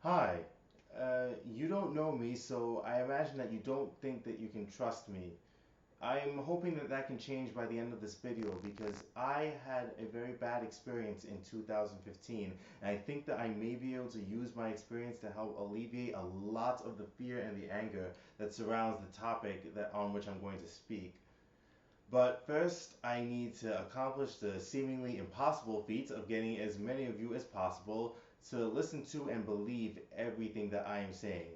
Hi. You don't know me, so I imagine that you don't think that you can trust me. I'm hoping that that can change by the end of this video because I had a very bad experience in 2015, and I think that I may be able to use my experience to help alleviate a lot of the fear and the anger that surrounds the topic on which I'm going to speak. But first, I need to accomplish the seemingly impossible feat of getting as many of you as possible to listen to and believe everything that I am saying.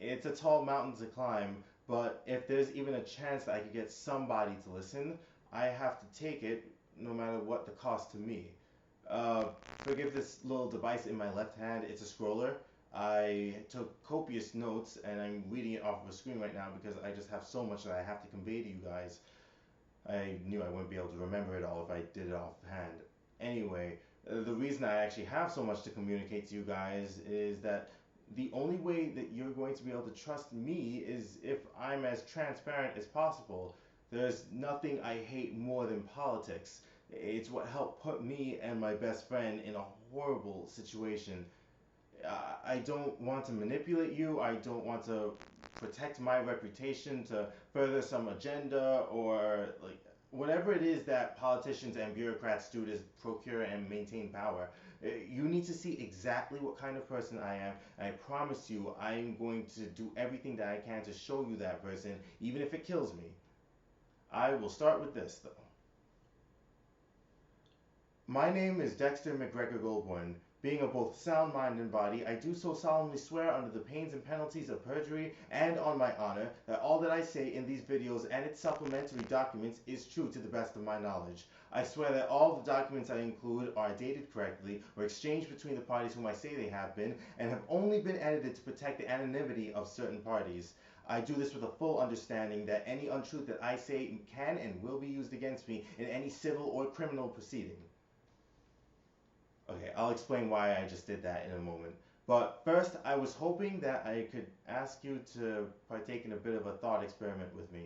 It's a tall mountain to climb, but if there's even a chance that I could get somebody to listen, I have to take it no matter what the cost to me. Uh, Forgive this little device in my left hand, it's a scroller. I took copious notes and I'm reading it off of a screen right now because I just have so much that I have to convey to you guys. I knew I wouldn't be able to remember it all if I did it offhand. Anyway, the reason I actually have so much to communicate to you guys is that the only way that you're going to be able to trust me is if I'm as transparent as possible. There's nothing I hate more than politics. It's what helped put me and my best friend in a horrible situation. I don't want to manipulate you. I don't want to protect my reputation to further some agenda or like whatever it is that politicians and bureaucrats do to procure and maintain power. You need to see exactly what kind of person I am. And I promise you, I'm going to do everything that I can to show you that person, even if it kills me. I will start with this though. My name is Dexter McGregor Golbourne. Being of both sound mind and body, I do so solemnly swear under the pains and penalties of perjury and on my honor that all that I say in these videos and its supplementary documents is true to the best of my knowledge. I swear that all the documents I include are dated correctly, were exchanged between the parties whom I say they have been, and have only been edited to protect the anonymity of certain parties. I do this with a full understanding that any untruth that I say can and will be used against me in any civil or criminal proceeding. Okay, I'll explain why I just did that in a moment. But first, I was hoping that I could ask you to partake in a bit of a thought experiment with me.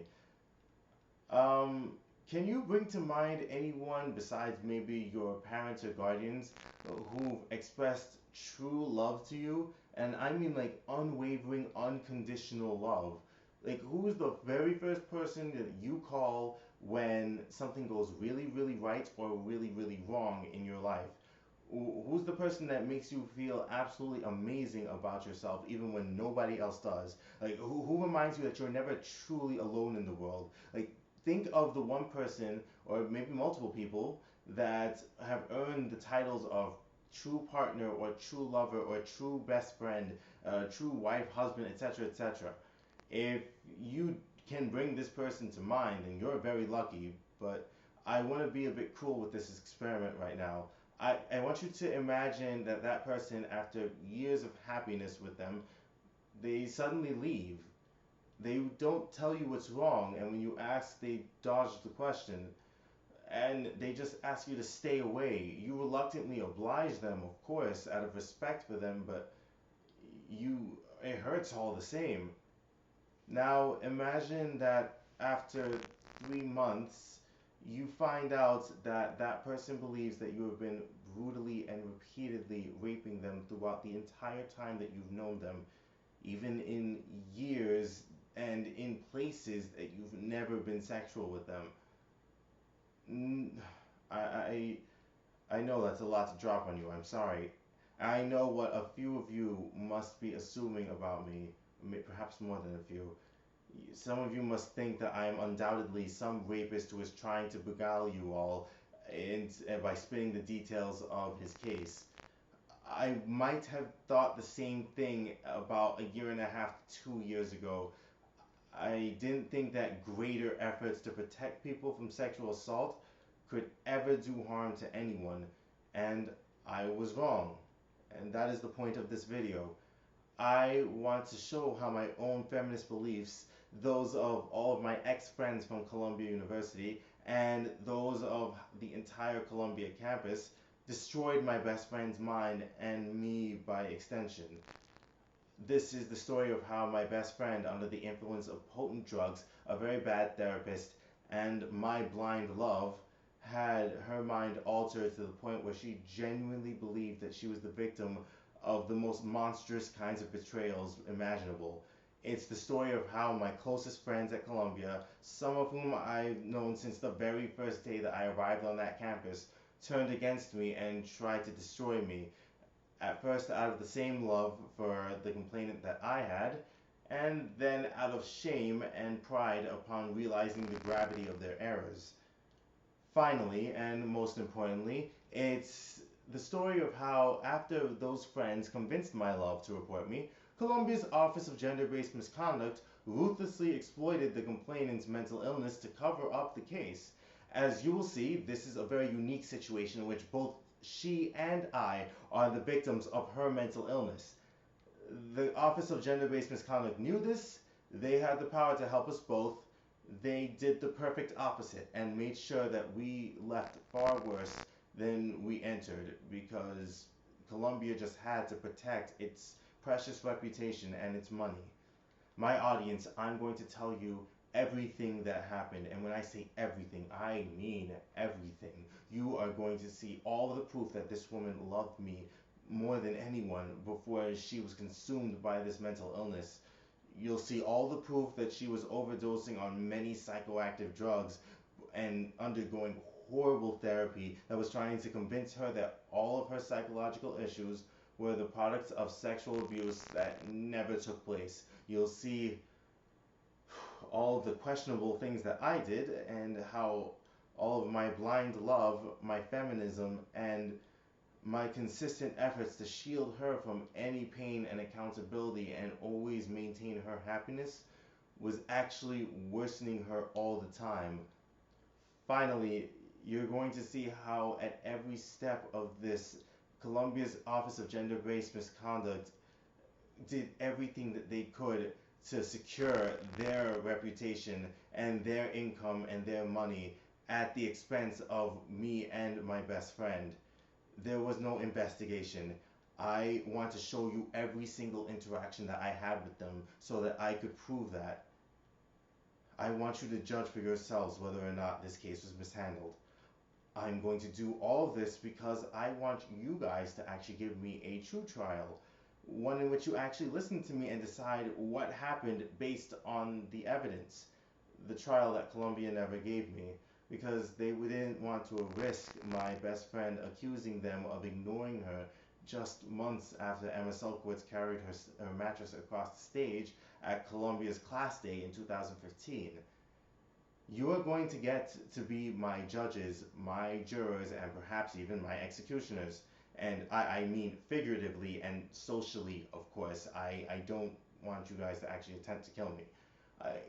Um, can you bring to mind anyone besides maybe your parents or guardians who've expressed true love to you? And I mean like unwavering, unconditional love. Like, who's the very first person that you call when something goes really, really right or really, really wrong in your life? Who's the person that makes you feel absolutely amazing about yourself even when nobody else does? Like, who reminds you that you're never truly alone in the world? Like, think of the one person or maybe multiple people that have earned the titles of true partner or true lover or true best friend, true wife, husband, etc., etc. If you can bring this person to mind, then you're very lucky. But I want to be a bit cruel with this experiment right now. I want you to imagine that that person, after years of happiness with them, they suddenly leave. They don't tell you what's wrong, and when you ask, they dodge the question. And they just ask you to stay away. You reluctantly oblige them, of course, out of respect for them, but it hurts all the same. Now imagine that after 3 months, you find out that that person believes that you have been brutally and repeatedly raping them throughout the entire time that you've known them, even in years and in places that you've never been sexual with them. Mm, I, I, I know that's a lot to drop on you. I'm sorry. I know what a few of you must be assuming about me, perhaps more than a few. Some of you must think that I am undoubtedly some rapist who is trying to beguile you all by spinning the details of his case. I might have thought the same thing about a year and a half, 2 years ago. I didn't think that greater efforts to protect people from sexual assault could ever do harm to anyone, and I was wrong. And that is the point of this video. I want to show how my own feminist beliefs, those of all of my ex-friends from Columbia University, and those of the entire Columbia campus, destroyed my best friend's mind and me by extension. This is the story of how my best friend, under the influence of potent drugs, a very bad therapist, and my blind love, had her mind altered to the point where she genuinely believed that she was the victim of the most monstrous kinds of betrayals imaginable. It's the story of how my closest friends at Columbia, some of whom I've known since the very first day that I arrived on that campus, turned against me and tried to destroy me. At first, out of the same love for the complainant that I had, and then out of shame and pride upon realizing the gravity of their errors. Finally, and most importantly, it's the story of how, after those friends convinced my love to report me, Columbia's Office of Gender Based Misconduct ruthlessly exploited the complainant's mental illness to cover up the case. As you will see, this is a very unique situation in which both she and I are the victims of her mental illness. The Office of Gender Based Misconduct knew this, they had the power to help us both. They did the perfect opposite and made sure that we left far worse than we entered because Columbia just had to protect its precious reputation and its money. My audience, I'm going to tell you everything that happened, and when I say everything, I mean everything. You are going to see all of the proof that this woman loved me more than anyone before she was consumed by this mental illness. You'll see all the proof that she was overdosing on many psychoactive drugs and undergoing horrible therapy that was trying to convince her that all of her psychological issues were the products of sexual abuse that never took place. You'll see all of the questionable things that I did and how all of my blind love, my feminism, and my consistent efforts to shield her from any pain and accountability and always maintain her happiness was actually worsening her all the time. Finally, you're going to see how at every step of this, Columbia's Office of Gender Based Misconduct did everything that they could to secure their reputation and their income and their money at the expense of me and my best friend. There was no investigation. I want to show you every single interaction that I had with them so that I could prove that. I want you to judge for yourselves whether or not this case was mishandled. I'm going to do all of this because I want you guys to actually give me a true trial, one in which you actually listen to me and decide what happened based on the evidence. The trial that Columbia never gave me, because they didn't want to risk my best friend accusing them of ignoring her just months after Emma Sulkowitz carried her mattress across the stage at Columbia's class day in 2015. You are going to get to be my judges, my jurors, and perhaps even my executioners. And I mean figuratively and socially, of course. I don't want you guys to actually attempt to kill me.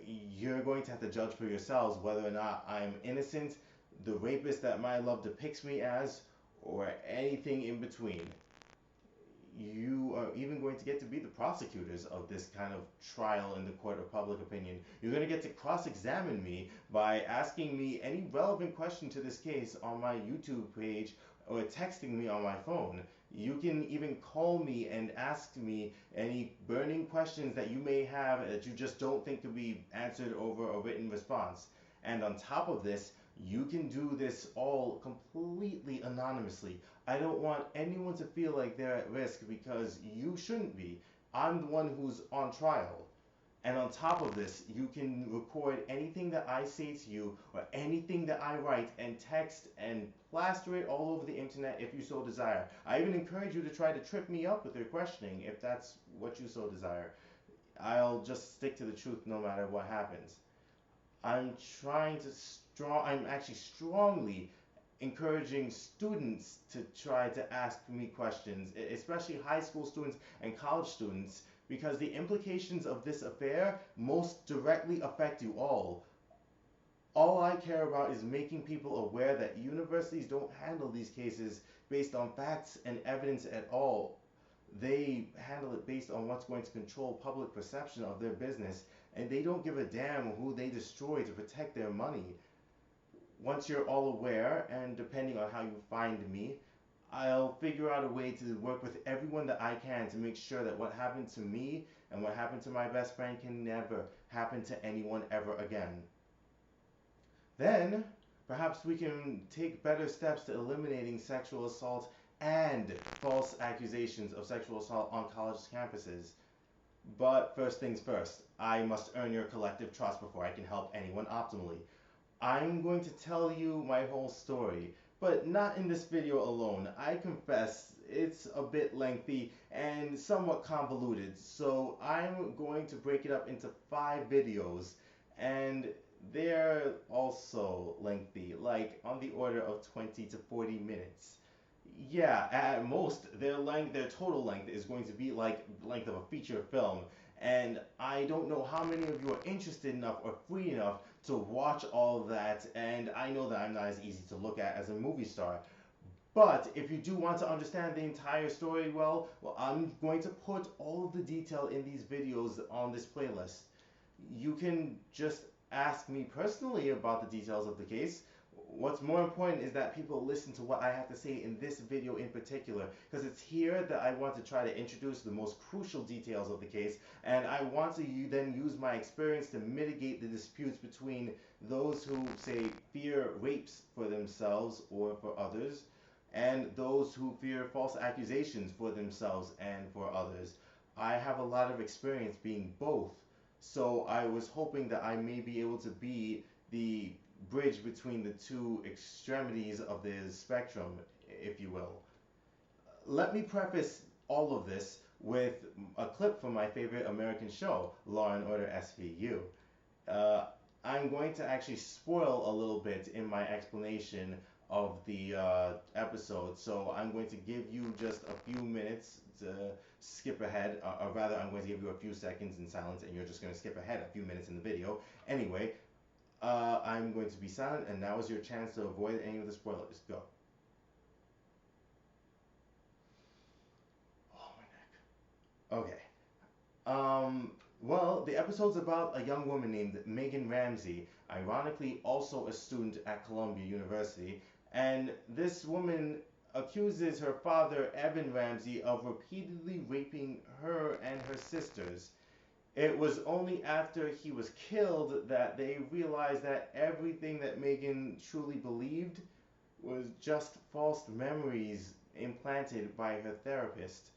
You're going to have to judge for yourselves whether or not I'm innocent, the rapist that my love depicts me as, or anything in between. You are even going to get to be the prosecutors of this kind of trial in the court of public opinion. You're going to get to cross-examine me by asking me any relevant question to this case on my YouTube page or texting me on my phone. You can even call me and ask me any burning questions that you may have that you just don't think could be answered over a written response. And on top of this, you can do this all completely anonymously. I don't want anyone to feel like they're at risk because you shouldn't be. I'm the one who's on trial. And on top of this, you can record anything that I say to you or anything that I write and text and plaster it all over the internet if you so desire. I even encourage you to try to trip me up with your questioning if that's what you so desire. I'll just stick to the truth no matter what happens. I'm actually strongly encouraging students to try to ask me questions, especially high school students and college students, because the implications of this affair most directly affect you all. All I care about is making people aware that universities don't handle these cases based on facts and evidence at all. They handle it based on what's going to control public perception of their business, and they don't give a damn who they destroy to protect their money. Once you're all aware, and depending on how you find me, I'll figure out a way to work with everyone that I can to make sure that what happened to me and what happened to my best friend can never happen to anyone ever again. Then, perhaps we can take better steps to eliminating sexual assault and false accusations of sexual assault on college campuses. But first things first, I must earn your collective trust before I can help anyone optimally. I'm going to tell you my whole story, but not in this video alone. I confess it's a bit lengthy and somewhat convoluted, so I'm going to break it up into 5 videos, and they're also lengthy, like on the order of 20 to 40 minutes. Yeah, at most, their total length is going to be like the length of a feature film. And I don't know how many of you are interested enough or free enough to watch all of that. And I know that I'm not as easy to look at as a movie star. But if you do want to understand the entire story well, I'm going to put all of the detail in these videos on this playlist. You can just ask me personally about the details of the case. What's more important is that people listen to what I have to say in this video in particular, because it's here that I want to try to introduce the most crucial details of the case, and I want to then use my experience to mitigate the disputes between those who, say, fear rapes for themselves or for others, and those who fear false accusations for themselves and for others. I have a lot of experience being both, so I was hoping that I may be able to be the bridge between the two extremities of the spectrum, if you will. Let me preface all of this with a clip from my favorite American show, Law and Order SVU. Uh, I'm going to actually spoil a little bit in my explanation of the episode, so I'm going to give you just a few minutes to skip ahead, or rather, I'm going to give you a few seconds in silence, and you're just going to skip ahead a few minutes in the video. Anyway, I'm going to be silent, and now is your chance to avoid any of the spoilers. Go. Oh, my neck. Okay. Well, the episode's about a young woman named Megan Ramsey, ironically also a student at Columbia University, and this woman accuses her father, Evan Ramsey, of repeatedly raping her and her sisters. It was only after he was killed that they realized that everything that Megan truly believed was just false memories implanted by her therapist.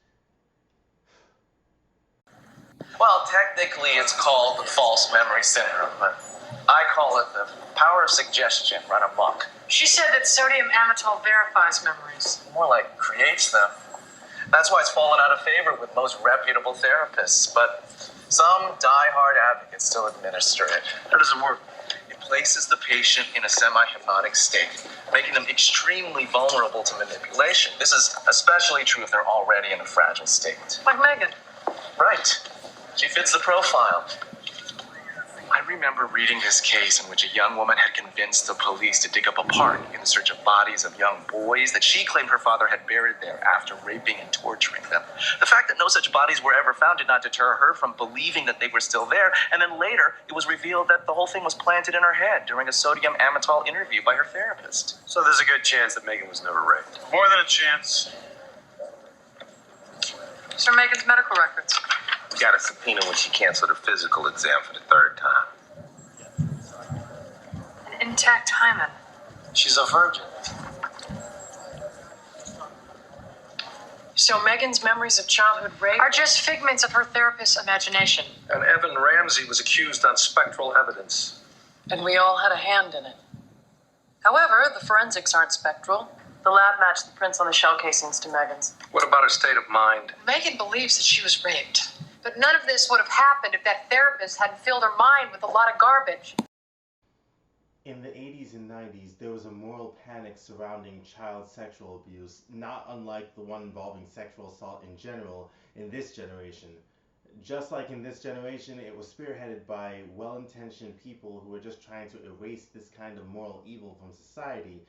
Well, technically it's called the false memory syndrome, but I call it the power of suggestion run amok. She said that sodium amytal verifies memories. More like creates them. That's why it's fallen out of favor with most reputable therapists, but some die-hard advocates still administer it. How does it work? It places the patient in a semi-hypnotic state, making them extremely vulnerable to manipulation. This is especially true if they're already in a fragile state. Like Megan. Right. She fits the profile. I remember reading this case in which a young woman had convinced the police to dig up a park in search of bodies of young boys that she claimed her father had buried there after raping and torturing them. The fact that no such bodies were ever found did not deter her from believing that they were still there, and then later it was revealed that the whole thing was planted in her head during a sodium amytal interview by her therapist. So there's a good chance that Megan was never raped. More than a chance. Sir Megan's medical records. Got a subpoena when she canceled her physical exam for the 3rd time. An intact hymen. She's a virgin. So Megan's memories of childhood rape are just figments of her therapist's imagination. And Evan Ramsey was accused on spectral evidence. And we all had a hand in it. However, the forensics aren't spectral. The lab matched the prints on the shell casings to Megan's. What about her state of mind? Megan believes that she was raped. But none of this would have happened if that therapist hadn't filled her mind with a lot of garbage. In the 80s and 90s, there was a moral panic surrounding child sexual abuse, not unlike the one involving sexual assault in general in this generation. Just like in this generation, it was spearheaded by well-intentioned people who were just trying to erase this kind of moral evil from society.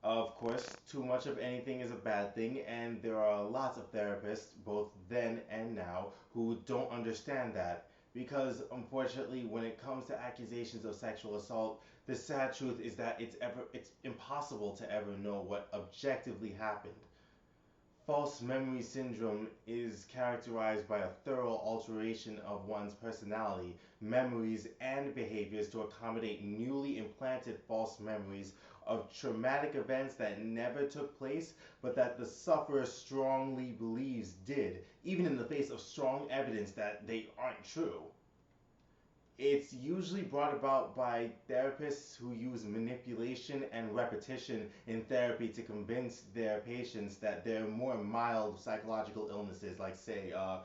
Of course, too much of anything is a bad thing, and there are lots of therapists, both then and now, who don't understand that. Because, unfortunately, when it comes to accusations of sexual assault, the sad truth is that it's impossible to ever know what objectively happened. False memory syndrome is characterized by a thorough alteration of one's personality, memories, and behaviors to accommodate newly implanted false memories of traumatic events that never took place, but that the sufferer strongly believes did, even in the face of strong evidence that they aren't true. It's usually brought about by therapists who use manipulation and repetition in therapy to convince their patients that they're more mild psychological illnesses, like, say, a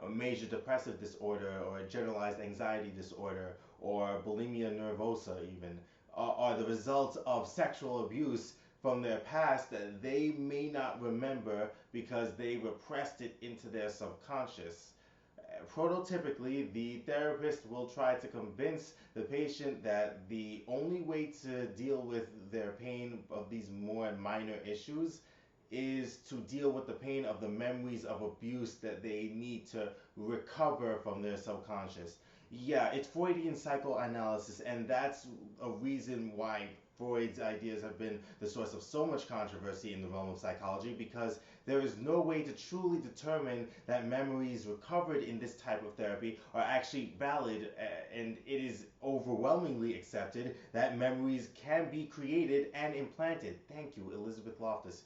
major depressive disorder or a generalized anxiety disorder or bulimia nervosa, even, are the results of sexual abuse from their past that they may not remember because they repressed it into their subconscious. Prototypically, the therapist will try to convince the patient that the only way to deal with their pain of these more minor issues is to deal with the pain of the memories of abuse that they need to recover from their subconscious. Yeah, it's Freudian psychoanalysis, and that's a reason why Freud's ideas have been the source of so much controversy in the realm of psychology, because there is no way to truly determine that memories recovered in this type of therapy are actually valid, and it is overwhelmingly accepted that memories can be created and implanted. Thank you, Elizabeth Loftus.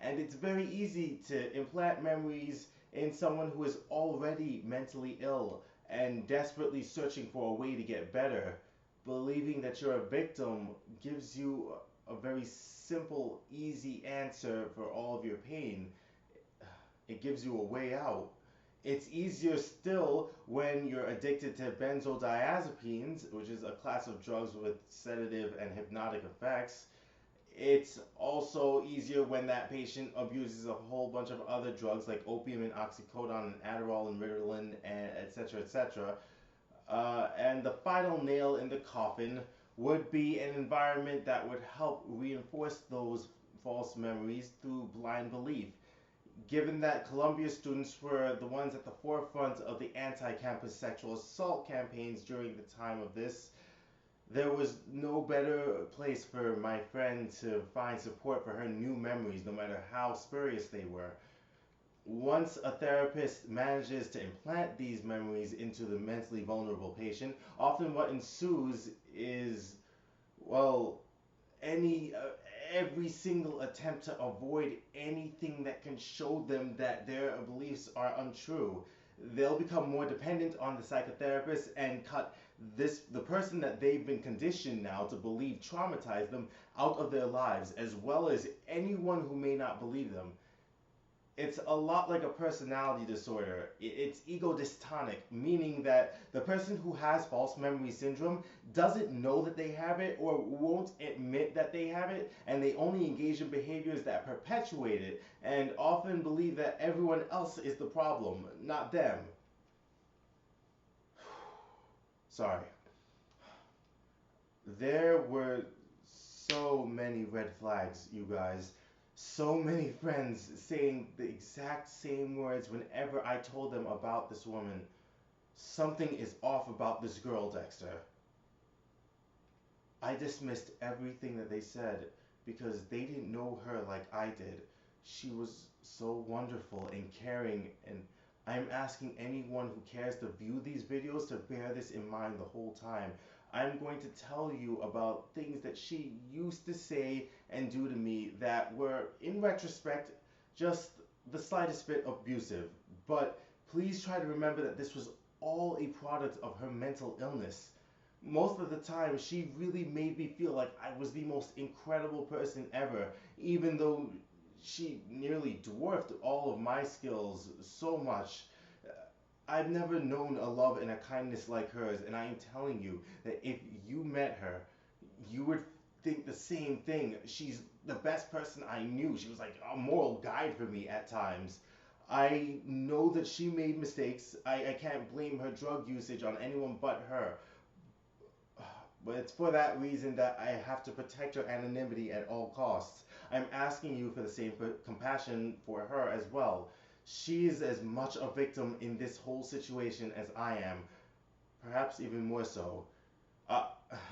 And it's very easy to implant memories in someone who is already mentally ill and desperately searching for a way to get better. Believing that you're a victim gives you a very simple, easy answer for all of your pain. It gives you a way out. It's easier still when you're addicted to benzodiazepines, which is a class of drugs with sedative and hypnotic effects. It's also easier when that patient abuses a whole bunch of other drugs like opium and oxycodone and Adderall and Ritalin and etc. etc. And the final nail in the coffin would be an environment that would help reinforce those false memories through blind belief. Given that Columbia students were the ones at the forefront of the anti-campus sexual assault campaigns during the time of this, there was no better place for my friend to find support for her new memories, no matter how spurious they were. Once a therapist manages to implant these memories into the mentally vulnerable patient, often what ensues is, well, any every single attempt to avoid anything that can show them that their beliefs are untrue. They'll become more dependent on the psychotherapist and cut the person that they've been conditioned now to believe traumatized them out of their lives, as well as anyone who may not believe them. It's a lot like a personality disorder. It's ego dystonic, meaning that the person who has false memory syndrome doesn't know that they have it or won't admit that they have it, and they only engage in behaviors that perpetuate it, and often believe that everyone else is the problem, not them. Sorry. There were so many red flags, you guys. So many friends saying the exact same words whenever I told them about this woman. Something is off about this girl, Dexter. I dismissed everything that they said because they didn't know her like I did. She was so wonderful and caring, and I'm asking anyone who cares to view these videos to bear this in mind the whole time. I'm going to tell you about things that she used to say and do to me that were, in retrospect, just the slightest bit abusive. But please try to remember that this was all a product of her mental illness. Most of the time, she really made me feel like I was the most incredible person ever, even though she nearly dwarfed all of my skills so much. I've never known a love and a kindness like hers, and I am telling you that if you met her, you would think the same thing. She's the best person I knew. She was like a moral guide for me at times. I know that she made mistakes. I can't blame her drug usage on anyone but her. But it's for that reason that I have to protect her anonymity at all costs. I'm asking you for the same compassion for her as well. She is as much a victim in this whole situation as I am, perhaps even more so. Uh,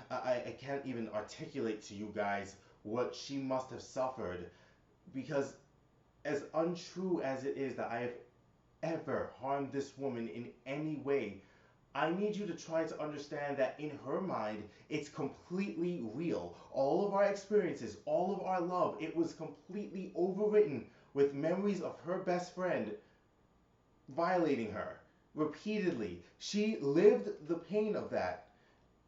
I can't even articulate to you guys what she must have suffered, because as untrue as it is that I have ever harmed this woman in any way, I need you to try to understand that in her mind, it's completely real. All of our experiences, all of our love, it was completely overwritten with memories of her best friend violating her repeatedly. She lived the pain of that.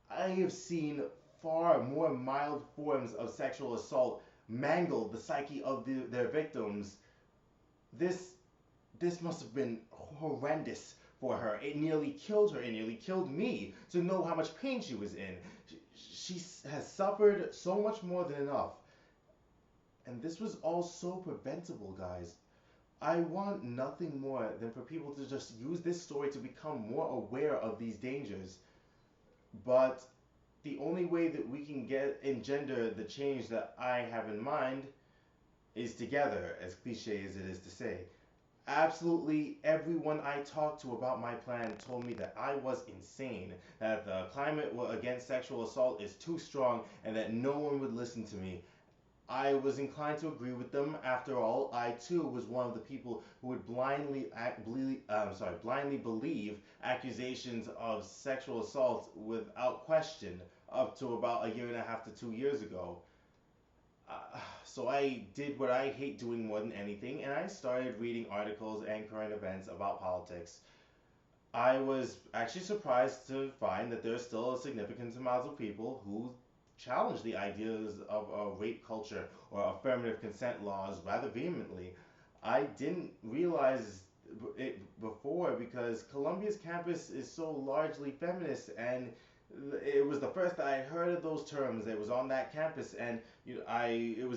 I have seen far more mild forms of sexual assault mangle the psyche of their victims. This this must have been horrendous for her. It nearly killed her. It nearly killed me to know how much pain she was in. She has suffered so much more than enough. And this was all so preventable, guys. I want nothing more than for people to just use this story to become more aware of these dangers. But the only way that we can engender the change that I have in mind is together, as cliche as it is to say. Absolutely everyone I talked to about my plan told me that I was insane, that the climate against sexual assault is too strong, and that no one would listen to me. I was inclined to agree with them. After all, I too was one of the people who would blindly believe accusations of sexual assault without question up to about a year and a half to 2 years ago. So I did what I hate doing more than anything, and I started reading articles and current events about politics. I was actually surprised to find that there's still a significant amount of people who challenge the ideas of a rape culture or affirmative consent laws rather vehemently. I didn't realize it before because Columbia's campus is so largely feminist, and it was the first that I heard of those terms. It was on that campus, and it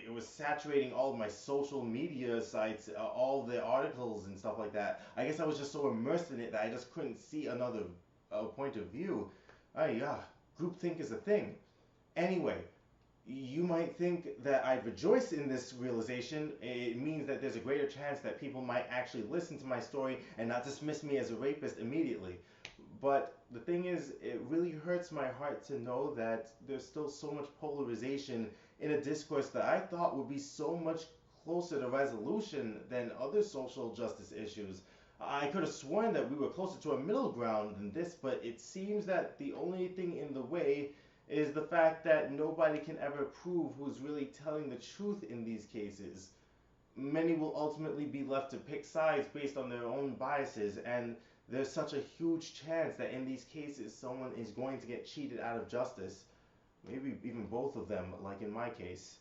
was saturating all of my social media sites, all the articles and stuff like that. I guess I was just so immersed in it that I just couldn't see another point of view. Yeah, groupthink is a thing. Anyway, you might think that I'd rejoice in this realization. It means that there's a greater chance that people might actually listen to my story and not dismiss me as a rapist immediately. But the thing is, it really hurts my heart to know that there's still so much polarization in a discourse that I thought would be so much closer to resolution than other social justice issues. I could have sworn that we were closer to a middle ground than this, but it seems that the only thing in the way is the fact that nobody can ever prove who's really telling the truth in these cases. Many will ultimately be left to pick sides based on their own biases, and there's such a huge chance that in these cases someone is going to get cheated out of justice. Maybe even both of them, like in my case.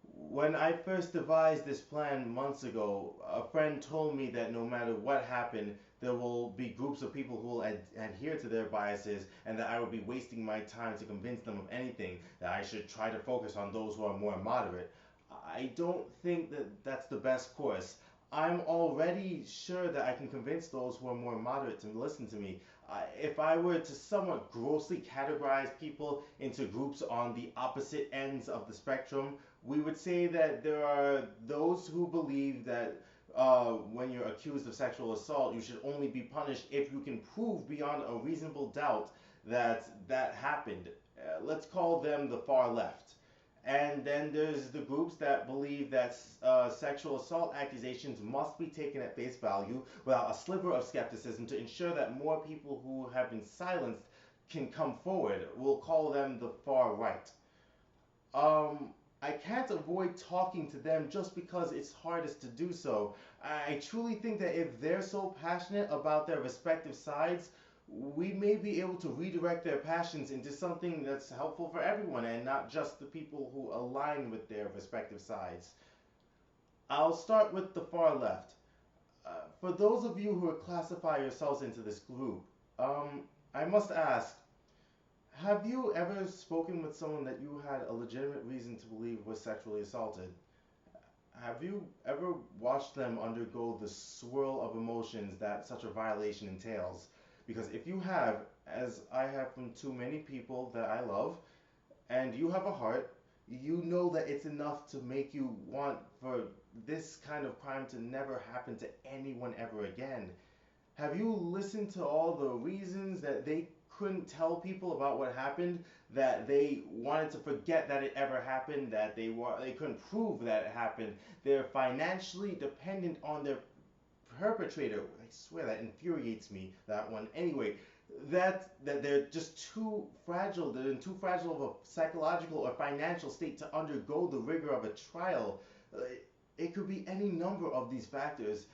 When I first devised this plan months ago, a friend told me that no matter what happened, there will be groups of people who will adhere to their biases, and that I would be wasting my time to convince them of anything, that I should try to focus on those who are more moderate. I don't think that that's the best course. I'm already sure that I can convince those who are more moderate to listen to me. If I were to somewhat grossly categorize people into groups on the opposite ends of the spectrum, we would say that there are those who believe that when you're accused of sexual assault, you should only be punished if you can prove beyond a reasonable doubt that that happened. Let's call them the far left. And then there's the groups that believe that sexual assault accusations must be taken at face value without a sliver of skepticism to ensure that more people who have been silenced can come forward. We'll call them the far right. I can't avoid talking to them just because it's hardest to do so. I truly think that if they're so passionate about their respective sides, we may be able to redirect their passions into something that's helpful for everyone and not just the people who align with their respective sides. I'll start with the far left. For those of you who classify yourselves into this group, I must ask, have you ever spoken with someone that you had a legitimate reason to believe was sexually assaulted? Have you ever watched them undergo the swirl of emotions that such a violation entails? Because if you have, as I have from too many people that I love, and you have a heart, you know that it's enough to make you want for this kind of crime to never happen to anyone ever again. Have you listened to all the reasons that they couldn't tell people about what happened, that they wanted to forget that it ever happened, that they couldn't prove that it happened. They're financially dependent on their perpetrator. I swear that infuriates me, that one. Anyway, that they're just too fragile. They're in too fragile of a psychological or financial state to undergo the rigor of a trial. It could be any number of these factors.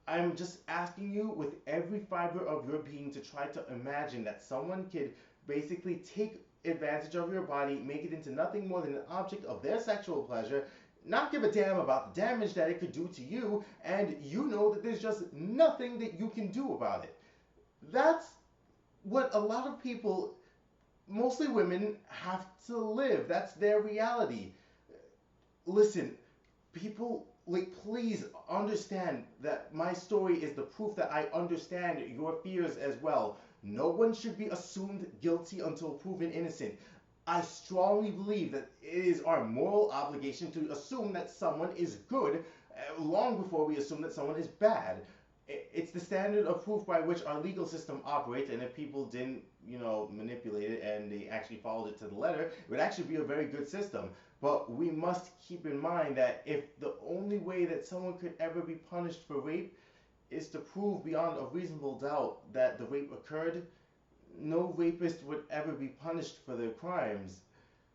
I'm just asking you with every fiber of your being to try to imagine that someone could basically take advantage of your body, make it into nothing more than an object of their sexual pleasure, not give a damn about the damage that it could do to you, and you know that there's just nothing that you can do about it. That's what a lot of people, mostly women, have to live. That's their reality. Listen, people, like, please understand that my story is the proof that I understand your fears as well. No one should be assumed guilty until proven innocent. I strongly believe that it is our moral obligation to assume that someone is good long before we assume that someone is bad. It's the standard of proof by which our legal system operates, and if people didn't, manipulate it and they actually followed it to the letter, it would actually be a very good system. But we must keep in mind that if the only way that someone could ever be punished for rape is to prove beyond a reasonable doubt that the rape occurred, no rapist would ever be punished for their crimes.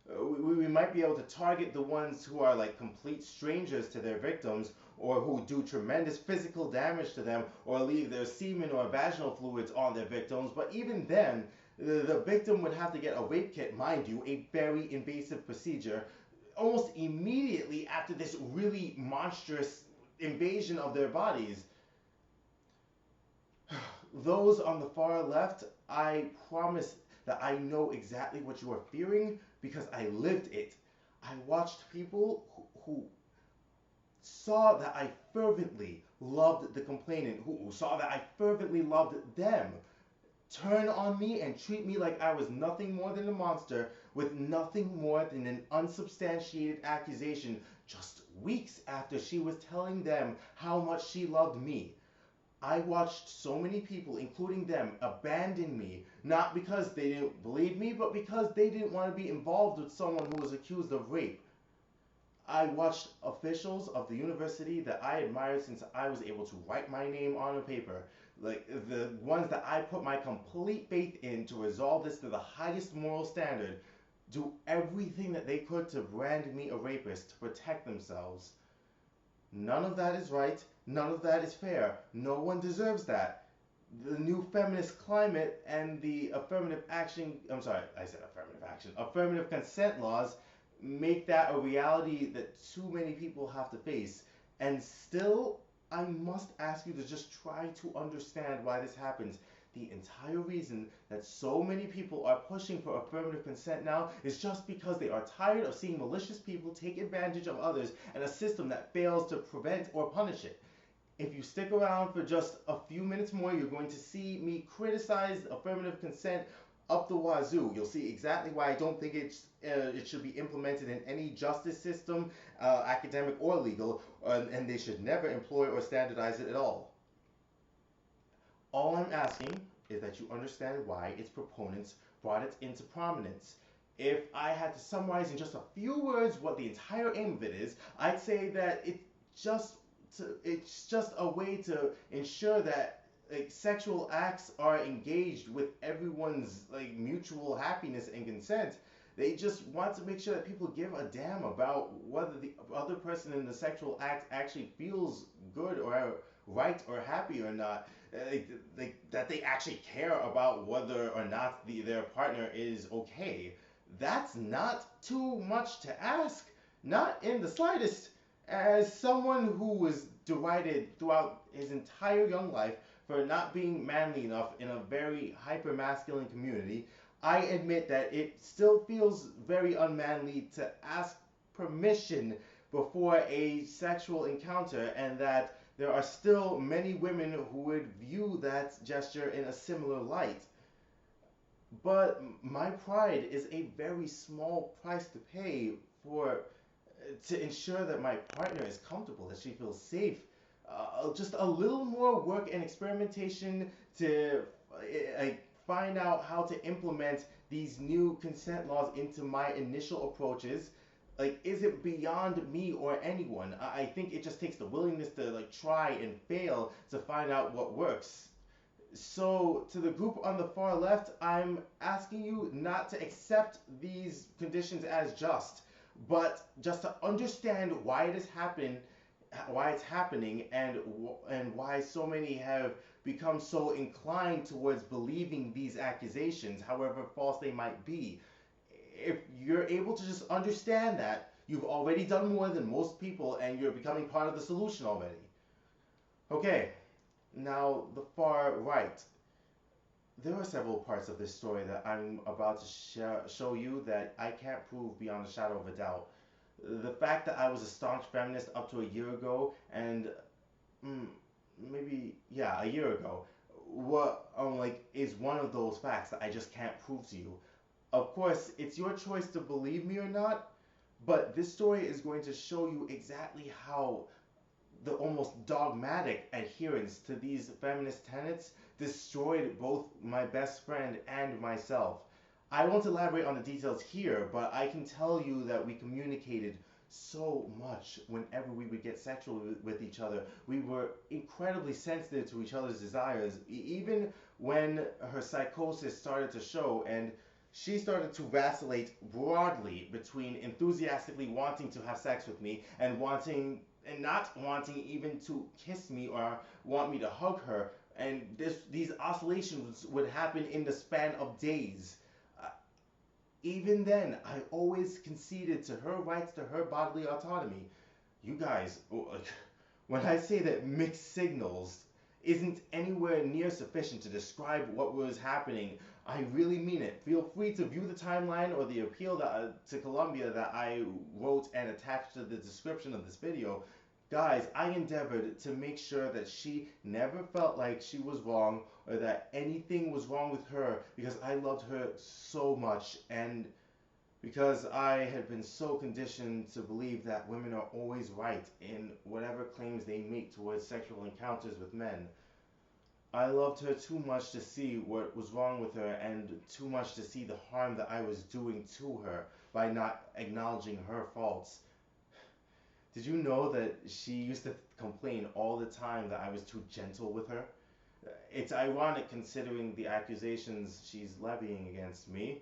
We might be able to target the ones who are like complete strangers to their victims, or who do tremendous physical damage to them, or leave their semen or vaginal fluids on their victims. But even then, the victim would have to get a rape kit, mind you, a very invasive procedure, almost immediately after this really monstrous invasion of their bodies. Those on the far left, I promise that I know exactly what you are fearing because I lived it. I watched people who saw that I fervently loved the complainant, who saw that I fervently loved them, turn on me and treat me like I was nothing more than a monster with nothing more than an unsubstantiated accusation just weeks after she was telling them how much she loved me. I watched so many people, including them, abandon me, not because they didn't believe me, but because they didn't want to be involved with someone who was accused of rape. I watched officials of the university that I admired since I was able to write my name on a paper, like the ones that I put my complete faith in to resolve this to the highest moral standard, do everything that they could to brand me a rapist to protect themselves. None of that is right. None of that is fair. No one deserves that. The new feminist climate and the affirmative consent laws make that a reality that too many people have to face. And still, I must ask you to just try to understand why this happens. The entire reason that so many people are pushing for affirmative consent now is just because they are tired of seeing malicious people take advantage of others and a system that fails to prevent or punish it. If you stick around for just a few minutes more, you're going to see me criticize affirmative consent up the wazoo. You'll see exactly why I don't think it should be implemented in any justice system, academic or legal, and they should never employ or standardize it at all. All I'm asking is that you understand why its proponents brought it into prominence. If I had to summarize in just a few words what the entire aim of it is, I'd say that it's just a way to ensure that sexual acts are engaged with everyone's mutual happiness and consent. They just want to make sure that people give a damn about whether the other person in the sexual act actually feels good or right or happy or not. That they actually care about whether or not their partner is okay. That's not too much to ask. Not in the slightest. As someone who was derided throughout his entire young life for not being manly enough in a very hyper-masculine community, I admit that it still feels very unmanly to ask permission before a sexual encounter, and that there are still many women who would view that gesture in a similar light. But my pride is a very small price to pay to ensure that my partner is comfortable, that she feels safe. Just a little more work and experimentation to find out how to implement these new consent laws into my initial approaches, like, is it beyond me or anyone? I think it just takes the willingness to like try and fail to find out what works. So, to the group on the far left, I'm asking you not to accept these conditions as just, but just to understand why it has happened, why it's happening, and why so many have become so inclined towards believing these accusations, however false they might be. If you're able to just understand that, you've already done more than most people, and you're becoming part of the solution already. Okay, now the far right. There are several parts of this story that I'm about to show you that I can't prove beyond a shadow of a doubt. The fact that I was a staunch feminist up to a year ago, and mm, maybe, yeah, a year ago, what like is one of those facts that I just can't prove to you. Of course, it's your choice to believe me or not, but this story is going to show you exactly how the almost dogmatic adherence to these feminist tenets destroyed both my best friend and myself. I won't elaborate on the details here, but I can tell you that we communicated so much whenever we would get sexual with each other. We were incredibly sensitive to each other's desires, even when her psychosis started to show, and she started to vacillate broadly between enthusiastically wanting to have sex with me and not wanting even to kiss me or want me to hug her. And these oscillations would happen in the span of days. Uh, Even then, I always conceded to her rights to her bodily autonomy. You guys, when I say that mixed signals isn't anywhere near sufficient to describe what was happening, I really mean it. Feel free to view the timeline or the appeal to Colombia that I wrote and attached to the description of this video. Guys, I endeavored to make sure that she never felt like she was wrong or that anything was wrong with her, because I loved her so much, and because I had been so conditioned to believe that women are always right in whatever claims they make towards sexual encounters with men. I loved her too much to see what was wrong with her, and too much to see the harm that I was doing to her by not acknowledging her faults. Did you know that she used to complain all the time that I was too gentle with her? It's ironic considering the accusations she's levying against me.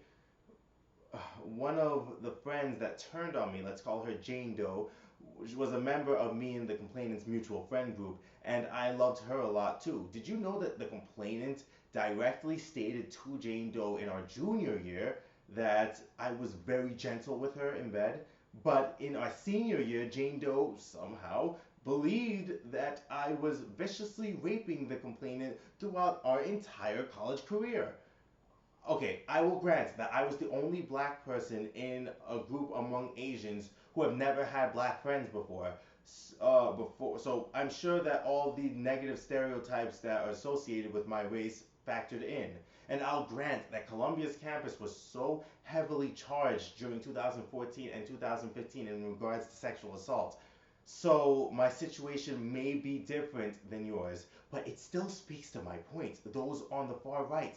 One of the friends that turned on me, let's call her Jane Doe, was a member of me and the complainant's mutual friend group, and I loved her a lot too. Did you know that the complainant directly stated to Jane Doe in our junior year that I was very gentle with her in bed? But in our senior year, Jane Doe somehow believed that I was viciously raping the complainant throughout our entire college career. Okay, I will grant that I was the only black person in a group among Asians who have never had black friends before. So I'm sure that all the negative stereotypes that are associated with my race factored in. And I'll grant that Columbia's campus was so heavily charged during 2014 and 2015 in regards to sexual assault. So my situation may be different than yours, but it still speaks to my point. Those on the far right,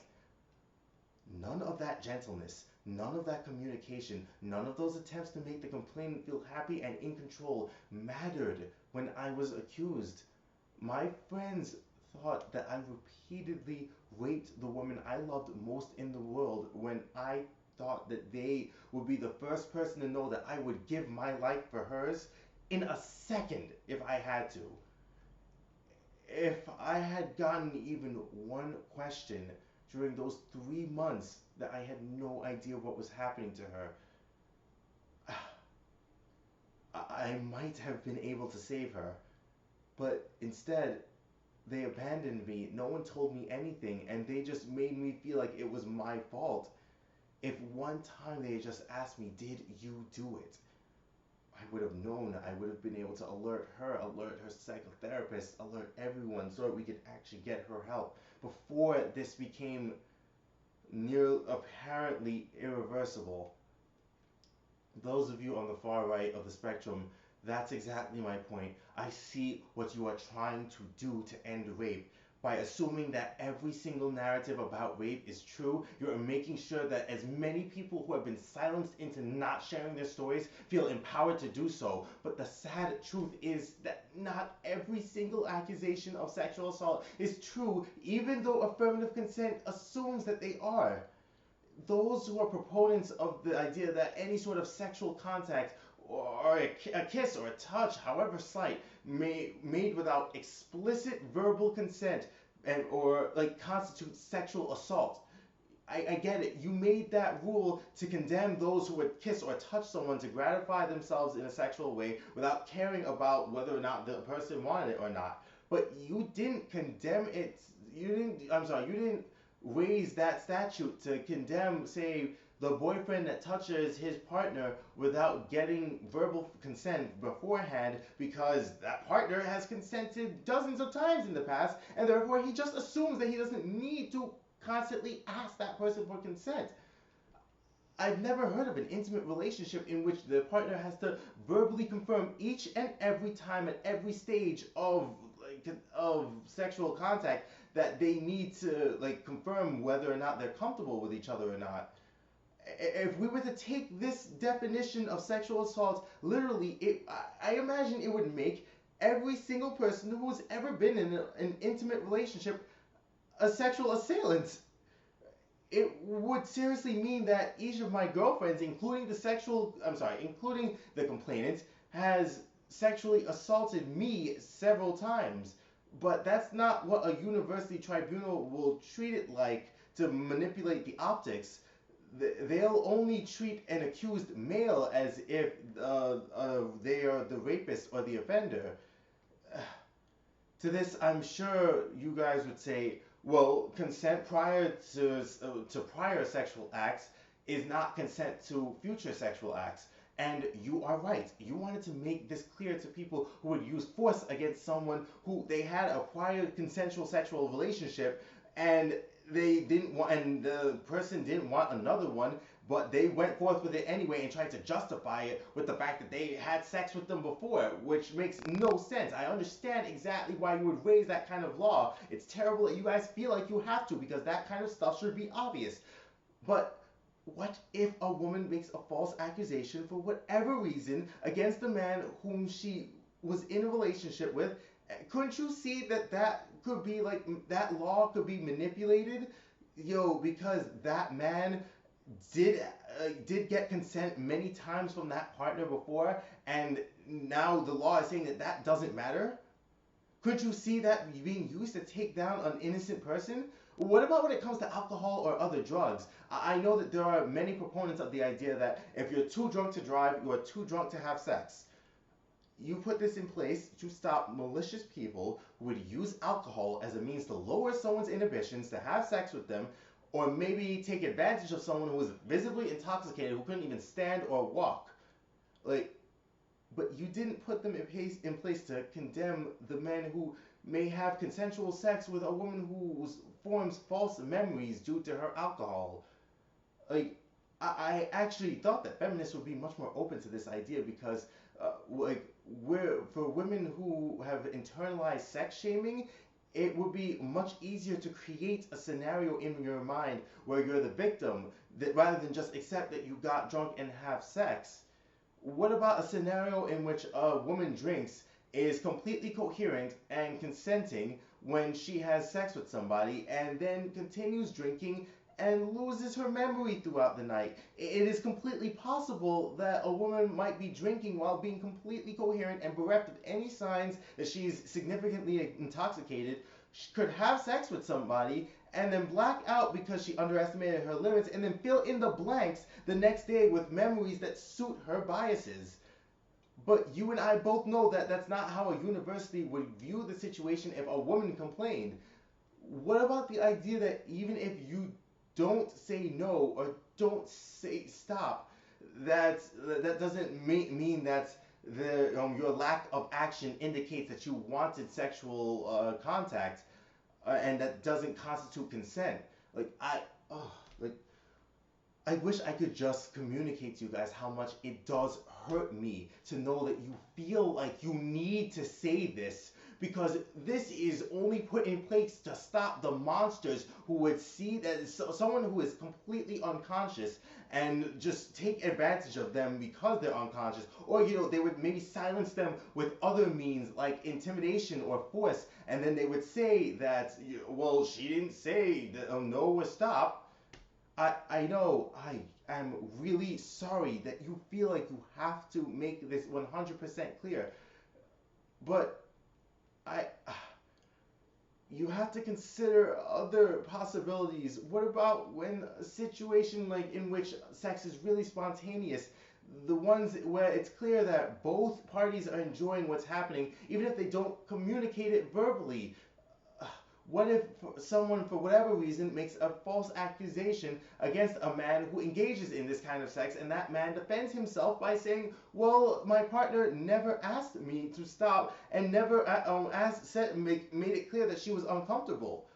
none of that gentleness, none of that communication, none of those attempts to make the complainant feel happy and in control mattered when I was accused. My friends thought that I repeatedly raped the woman I loved most in the world, when I thought that they would be the first person to know that I would give my life for hers in a second if I had to. If I had gotten even one question during those 3 months that I had no idea what was happening to her, I might have been able to save her. But instead, they abandoned me. No one told me anything, and they just made me feel like it was my fault. If one time they had just asked me, did you do it? I would have known. I would have been able to alert her psychotherapist, alert everyone, so that we could actually get her help before this became near apparently irreversible. Those of you on the far right of the spectrum, that's exactly my point. I see what you are trying to do to end rape, by assuming that every single narrative about rape is true. You're making sure that as many people who have been silenced into not sharing their stories feel empowered to do so. But the sad truth is that not every single accusation of sexual assault is true, even though affirmative consent assumes that they are. Those who are proponents of the idea that any sort of sexual contact or a kiss or a touch, however slight, made without explicit verbal consent and or like constitutes sexual assault. I get it. You made that rule to condemn those who would kiss or touch someone to gratify themselves in a sexual way without caring about whether or not the person wanted it or not. But you didn't condemn it. You didn't raise that statute to condemn, say, the boyfriend that touches his partner without getting verbal consent beforehand because that partner has consented dozens of times in the past, and therefore he just assumes that he doesn't need to constantly ask that person for consent. I've never heard of an intimate relationship in which the partner has to verbally confirm each and every time at every stage of sexual contact that they need to confirm whether or not they're comfortable with each other or not. If we were to take this definition of sexual assault literally, I imagine it would make every single person who's ever been in an intimate relationship a sexual assailant. It would seriously mean that each of my girlfriends, including the complainant, has sexually assaulted me several times. But that's not what a university tribunal will treat it like to manipulate the optics. They'll only treat an accused male as if they are the rapist or the offender. To this, I'm sure you guys would say, well, consent prior to prior sexual acts is not consent to future sexual acts. And you are right. You wanted to make this clear to people who would use force against someone who they had a prior consensual sexual relationship, and they didn't want, and the person didn't want another one, but they went forth with it anyway and tried to justify it with the fact that they had sex with them before, which makes no sense. I understand exactly why you would raise that kind of law. It's terrible that you guys feel like you have to, because that kind of stuff should be obvious. But what if a woman makes a false accusation for whatever reason against the man whom she was in a relationship with? Couldn't you see that could be that law could be manipulated, because that man did get consent many times from that partner before, and now the law is saying that doesn't matter? Could you see that being used to take down an innocent person? What about when it comes to alcohol or other drugs? I know that there are many proponents of the idea that if you're too drunk to drive, you are too drunk to have sex. You put this in place to stop malicious people who would use alcohol as a means to lower someone's inhibitions to have sex with them, or maybe take advantage of someone who was visibly intoxicated, who couldn't even stand or walk. But you didn't put them in place to condemn the men who may have consensual sex with a woman who forms false memories due to her alcohol. I actually thought that feminists would be much more open to this idea, because for women who have internalized sex shaming, it would be much easier to create a scenario in your mind where you're the victim, rather than just accept that you got drunk and have sex. What about a scenario in which a woman drinks, is completely coherent and consenting when she has sex with somebody, and then continues drinking and loses her memory throughout the night? It is completely possible that a woman might be drinking while being completely coherent and bereft of any signs that she's significantly intoxicated, she could have sex with somebody, and then black out because she underestimated her limits, and then fill in the blanks the next day with memories that suit her biases. But you and I both know that that's not how a university would view the situation if a woman complained. What about the idea that even if you don't say no or don't say stop, that doesn't mean that your lack of action indicates that you wanted sexual contact, and that doesn't constitute consent? I wish I could just communicate to you guys how much it does hurt me to know that you feel like you need to say this because this is only put in place to stop the monsters who would see that someone who is completely unconscious and just take advantage of them because they're unconscious, or they would maybe silence them with other means like intimidation or force, and then they would say that, well, she didn't say that, no or stop. I know I am really sorry that you feel like you have to make this 100% clear, but I you have to consider other possibilities. What about when a situation like in which sex is really spontaneous, the ones where it's clear that both parties are enjoying what's happening, even if they don't communicate it verbally? What if someone, for whatever reason, makes a false accusation against a man who engages in this kind of sex, and that man defends himself by saying, well, my partner never asked me to stop and never made it clear that she was uncomfortable?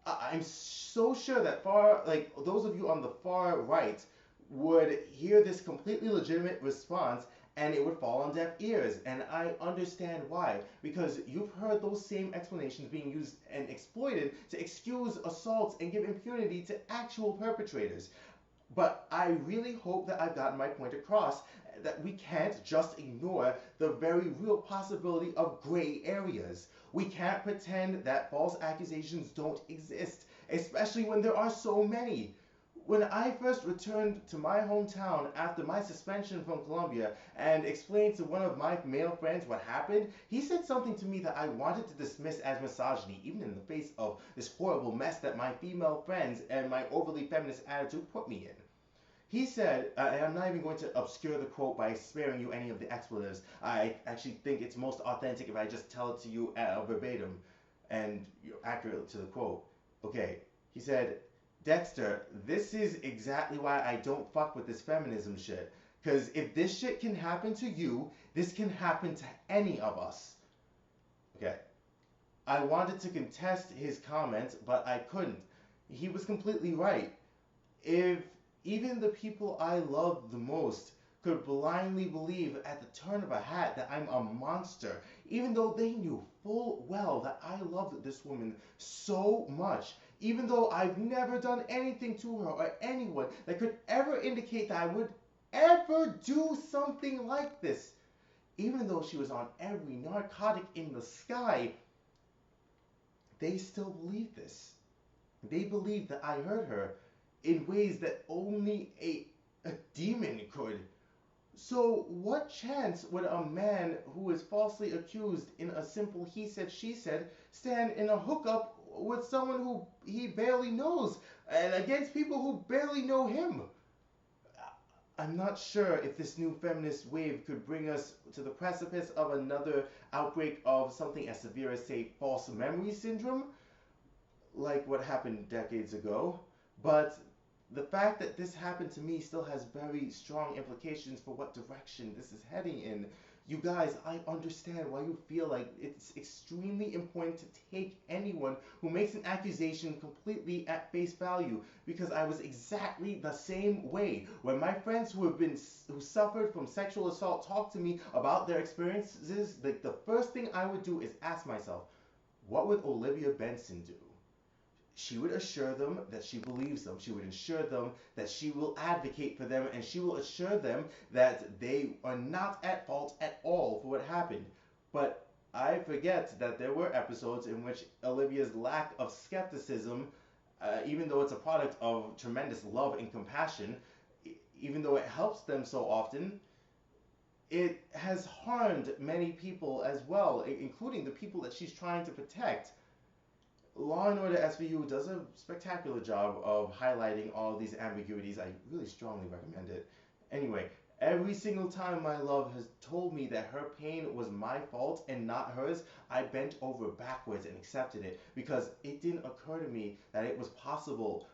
I'm so sure that those of you on the far right would hear this completely legitimate response and it would fall on deaf ears. And I understand why. Because you've heard those same explanations being used and exploited to excuse assaults and give impunity to actual perpetrators. But I really hope that I've gotten my point across, that we can't just ignore the very real possibility of gray areas. We can't pretend that false accusations don't exist, especially when there are so many. When I first returned to my hometown after my suspension from Colombia and explained to one of my male friends what happened, he said something to me that I wanted to dismiss as misogyny, even in the face of this horrible mess that my female friends and my overly feminist attitude put me in. He said, and I'm not even going to obscure the quote by sparing you any of the expletives. I actually think it's most authentic if I just tell it to you verbatim and accurate to the quote. Okay, he said, Dexter, this is exactly why I don't fuck with this feminism shit. Because if this shit can happen to you, this can happen to any of us. Okay. I wanted to contest his comment, but I couldn't. He was completely right. If even the people I love the most could blindly believe at the turn of a hat that I'm a monster, even though they knew full well that I loved this woman so much, even though I've never done anything to her or anyone that could ever indicate that I would ever do something like this, even though she was on every narcotic in the sky, they still believe this. They believe that I hurt her in ways that only a demon could. So what chance would a man who is falsely accused in a simple he said, she said, stand in a hookup with someone who he barely knows and against people who barely know him? I'm not sure if this new feminist wave could bring us to the precipice of another outbreak of something as severe as, say, false memory syndrome, like what happened decades ago. But the fact that this happened to me still has very strong implications for what direction this is heading in. You guys, I understand why you feel like it's extremely important to take anyone who makes an accusation completely at face value, because I was exactly the same way. When my friends who suffered from sexual assault talk to me about their experiences, the first thing I would do is ask myself, what would Olivia Benson do? She would assure them that she believes them. She would assure them that she will advocate for them, and she will assure them that they are not at fault at all for what happened. But I forget that there were episodes in which Olivia's lack of skepticism, even though it's a product of tremendous love and compassion, even though it helps them so often, it has harmed many people as well, including the people that she's trying to protect. Law & Order SVU does a spectacular job of highlighting all these ambiguities. I really strongly recommend it. Anyway, every single time my love has told me that her pain was my fault and not hers, I bent over backwards and accepted it, because it didn't occur to me that it was possible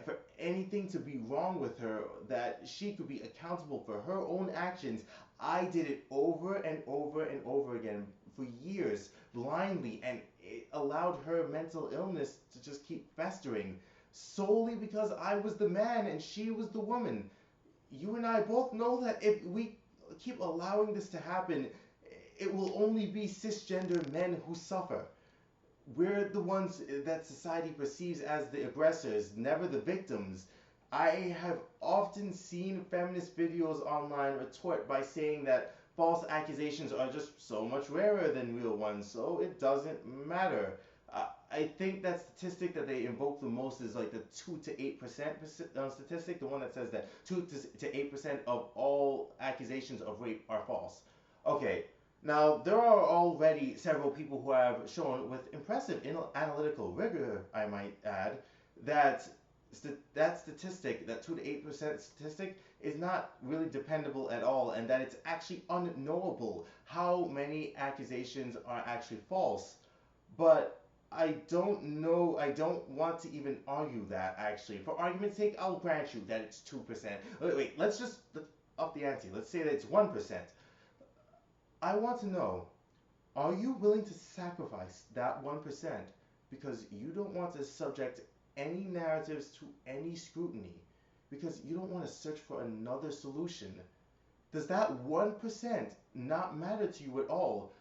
for anything to be wrong with her, that she could be accountable for her own actions. I did it over and over and over again for years, blindly, and it allowed her mental illness to just keep festering, solely because I was the man and she was the woman. You and I both know that if we keep allowing this to happen, it will only be cisgender men who suffer. We're the ones that society perceives as the aggressors, never the victims. I have often seen feminist videos online retort by saying that false accusations are just so much rarer than real ones, so it doesn't matter. I think that statistic that they invoke the most is like the 2 to 8% statistic, the one that says that 2 to 8% of all accusations of rape are false. Okay, now there are already several people who have shown with impressive analytical rigor, I might add, that that statistic, that 2 to 8% statistic, is not really dependable at all, and that it's actually unknowable how many accusations are actually false. But I don't know, I don't want to even argue that, actually. For argument's sake, I'll grant you that it's 2%. Wait, let's up the ante. Let's say that it's 1%. I want to know, are you willing to sacrifice that 1% because you don't want to subject any narratives to any scrutiny, because you don't want to search for another solution? Does that 1% not matter to you at all?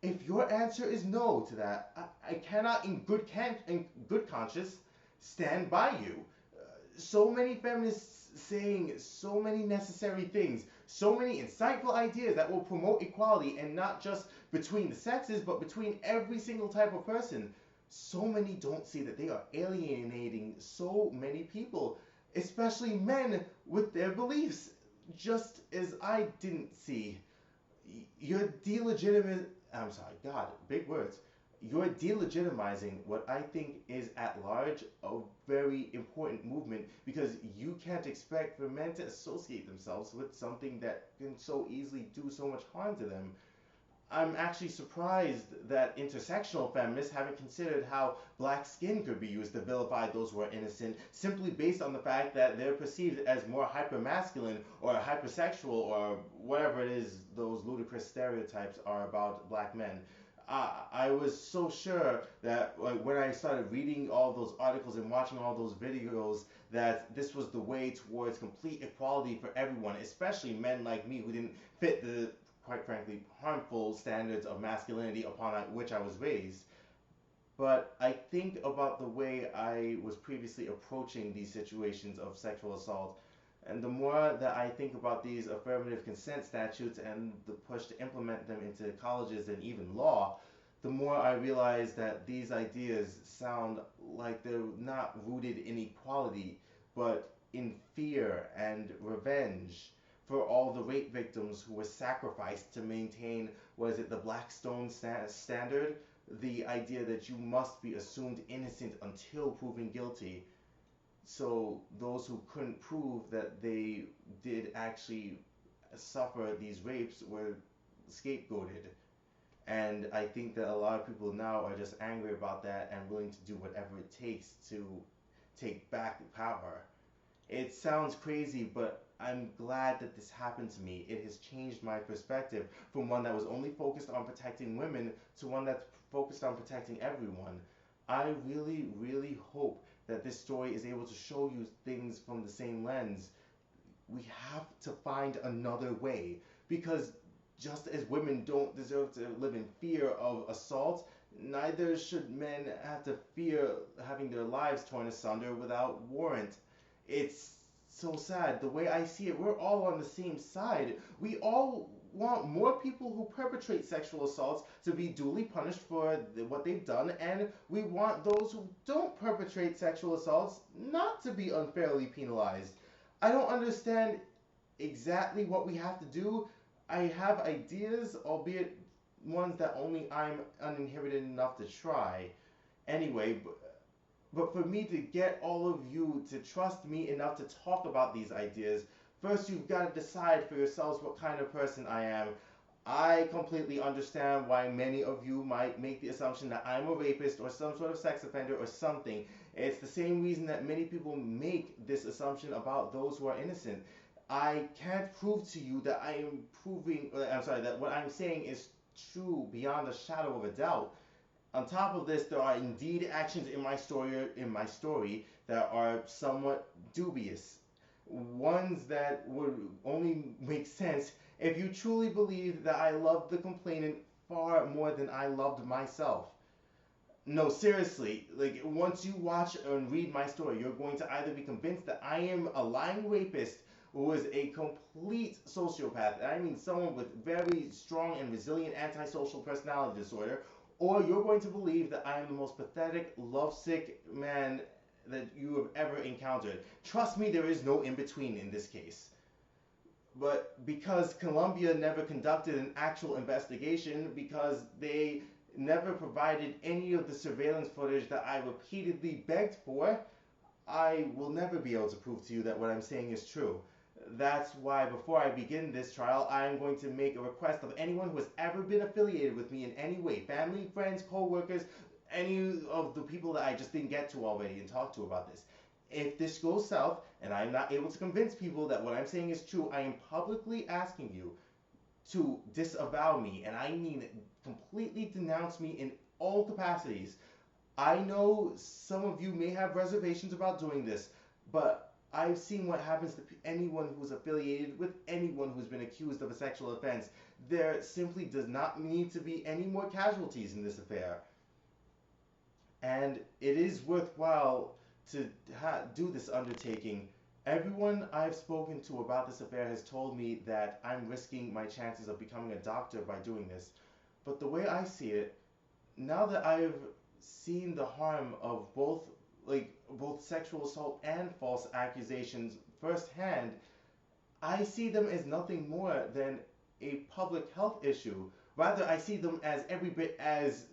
If your answer is no to that, I cannot in good conscience stand by you. So many feminists saying so many necessary things, so many insightful ideas that will promote equality, and not just between the sexes, but between every single type of person. So many don't see that they are alienating so many people, especially men with their beliefs, just as I didn't see. You're big words. You're delegitimizing what I think is at large a very important movement, because you can't expect for men to associate themselves with something that can so easily do so much harm to them. I'm actually surprised that intersectional feminists haven't considered how black skin could be used to vilify those who are innocent, simply based on the fact that they're perceived as more hypermasculine or hypersexual or whatever it is those ludicrous stereotypes are about black men. I was so sure that when I started reading all those articles and watching all those videos, that this was the way towards complete equality for everyone, especially men like me who didn't fit the, quite frankly, harmful standards of masculinity upon which I was raised. But I think about the way I was previously approaching these situations of sexual assault, and the more that I think about these affirmative consent statutes and the push to implement them into colleges and even law, the more I realize that these ideas sound like they're not rooted in equality, but in fear and revenge for all the rape victims who were sacrificed to maintain, the Blackstone standard? The idea that you must be assumed innocent until proven guilty. So those who couldn't prove that they did actually suffer these rapes were scapegoated. And I think that a lot of people now are just angry about that and willing to do whatever it takes to take back power. It sounds crazy, but I'm glad that this happened to me. It has changed my perspective from one that was only focused on protecting women to one that's focused on protecting everyone. I really, really hope that this story is able to show you things from the same lens. We have to find another way, because just as women don't deserve to live in fear of assault, neither should men have to fear having their lives torn asunder without warrant. It's so sad. The way I see it, we're all on the same side. We all want more people who perpetrate sexual assaults to be duly punished for what they've done, and we want those who don't perpetrate sexual assaults not to be unfairly penalized. I don't understand exactly what we have to do. I have ideas, albeit ones that only I'm uninhibited enough to try. Anyway, but for me to get all of you to trust me enough to talk about these ideas, first you've got to decide for yourselves what kind of person I am. I completely understand why many of you might make the assumption that I'm a rapist or some sort of sex offender or something. It's the same reason that many people make this assumption about those who are innocent. I can't prove to you that that what I'm saying is true beyond a shadow of a doubt. On top of this, there are indeed actions in my story that are somewhat dubious. Ones that would only make sense if you truly believe that I loved the complainant far more than I loved myself. No, seriously, like once you watch and read my story, you're going to either be convinced that I am a lying rapist who is a complete sociopath, and I mean someone with very strong and resilient antisocial personality disorder, or you're going to believe that I am the most pathetic, lovesick man that you have ever encountered. Trust me, there is no in between in this case. But because Colombia never conducted an actual investigation, because they never provided any of the surveillance footage that I repeatedly begged for, I will never be able to prove to you that what I'm saying is true. That's why before I begin this trial, I am going to make a request of anyone who has ever been affiliated with me in any way, family, friends, co-workers, any of the people that I just didn't get to already and talk to about this. If this goes south and I'm not able to convince people that what I'm saying is true, I am publicly asking you to disavow me, and I mean completely denounce me in all capacities. I know some of you may have reservations about doing this, but I've seen what happens to anyone who's affiliated with anyone who's been accused of a sexual offense. There simply does not need to be any more casualties in this affair. And it is worthwhile to do this undertaking. Everyone I've spoken to about this affair has told me that I'm risking my chances of becoming a doctor by doing this. But the way I see it, now that I've seen the harm of both sexual assault and false accusations firsthand, I see them as nothing more than a public health issue. Rather, I see them as every bit as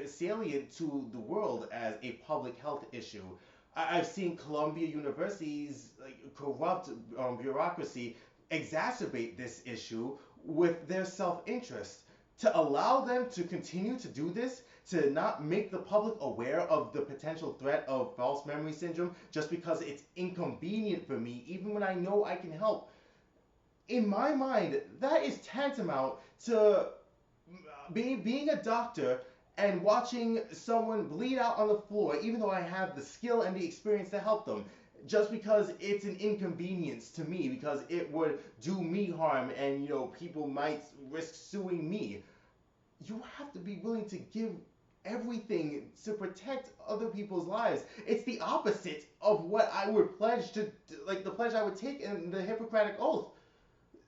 salient to the world as a public health issue. I've seen Columbia University's corrupt bureaucracy exacerbate this issue with their self-interest. To allow them to continue to do this, to not make the public aware of the potential threat of false memory syndrome just because it's inconvenient for me, even when I know I can help, in my mind, that is tantamount to being a doctor and watching someone bleed out on the floor, even though I have the skill and the experience to help them, just because it's an inconvenience to me, because it would do me harm and, people might risk suing me. You have to be willing to give everything to protect other people's lives. It's the opposite of what I would pledge to, like the pledge I would take in the Hippocratic Oath.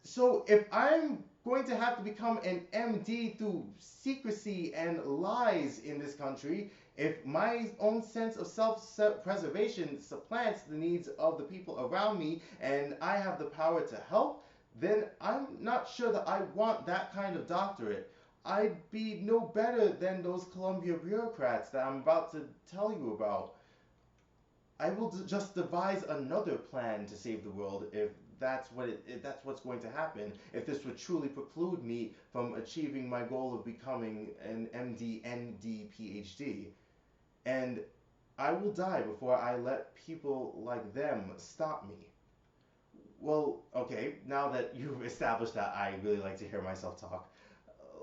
So if I'm going to have to become an MD through secrecy and lies in this country, if my own sense of self-preservation supplants the needs of the people around me and I have the power to help, then I'm not sure that I want that kind of doctorate. I'd be no better than those Columbia bureaucrats that I'm about to tell you about. I will just devise another plan to save the world if that's what's going to happen. If this would truly preclude me from achieving my goal of becoming an MD, ND, PhD, and I will die before I let people like them stop me. Well, okay, now that you've established that I really like to hear myself talk,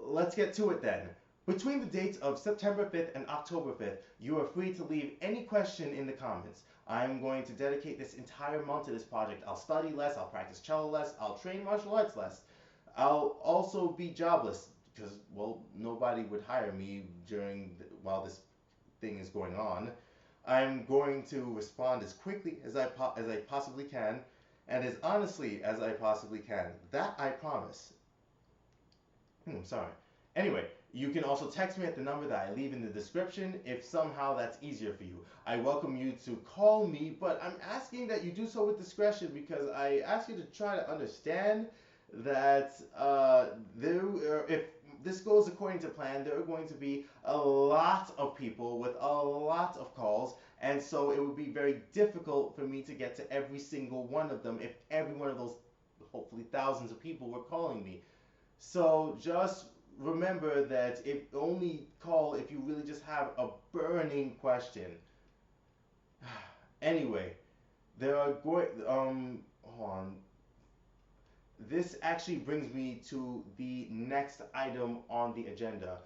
let's get to it then. Between the dates of September 5th and October 5th, you are free to leave any question in the comments. I'm going to dedicate this entire month to this project. I'll study less, I'll practice cello less, I'll train martial arts less. I'll also be jobless because, well, nobody would hire me while this thing is going on. I'm going to respond as quickly as I possibly can and as honestly as I possibly can. That I promise. Sorry. Anyway, you can also text me at the number that I leave in the description if somehow that's easier for you. I welcome you to call me, but I'm asking that you do so with discretion because I ask you to try to understand that if this goes according to plan, there are going to be a lot of people with a lot of calls, and so it would be very difficult for me to get to every single one of them if every one of those, hopefully thousands of people were calling me. So just remember that only call if you really just have a burning question. Anyway, there are hold on. This actually brings me to the next item on the agenda.